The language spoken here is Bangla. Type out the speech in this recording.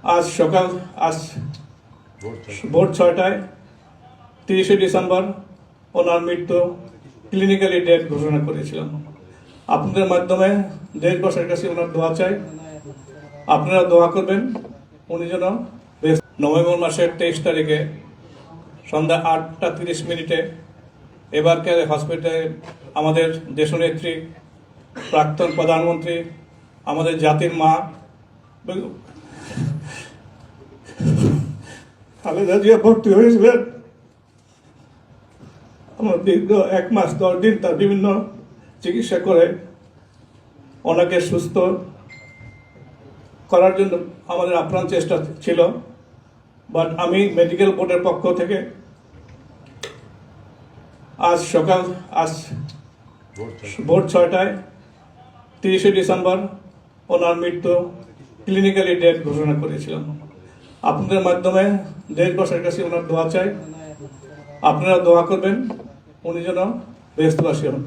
আজ সকাল ভোর 6টায় 30শে ডিসেম্বর ওনার মৃত্যু ক্লিনিক্যালি ডেথ ঘোষণা করেছিলাম। আপনাদের মাধ্যমে দেশবাসীর কাছে ওনার দোয়া চাই, আপনারা দোয়া করবেন উনি যেন নভেম্বর মাসের 23 তারিখে সন্ধ্যা 8টা 30 মিনিটে এবারকার হসপিটালে আমাদের দেশনেত্রী, প্রাক্তন প্রধানমন্ত্রী, আমাদের জাতির মা খালেদা জিয়া ভর্তি হয়েছিলেন। আমার দীর্ঘ 1 মাস 10 দিন তার বিভিন্ন চিকিৎসা করে ওনাকে সুস্থ করার জন্য আমাদের আপ্রাণ চেষ্টা ছিল। বাট আমি মেডিকেল বোর্ডের পক্ষ থেকে আজ ভোর 6টায় 30শে ডিসেম্বর ওনার মৃত্যু ক্লিনিক্যালি ডেথ ঘোষণা করেছিলাম। আপনাদের মাধ্যমে দেশবাসীর কাছে ওনার দোয়া চাই, আপনারা দোয়া করবেন উনি যেন বেহেশতবাসী হন।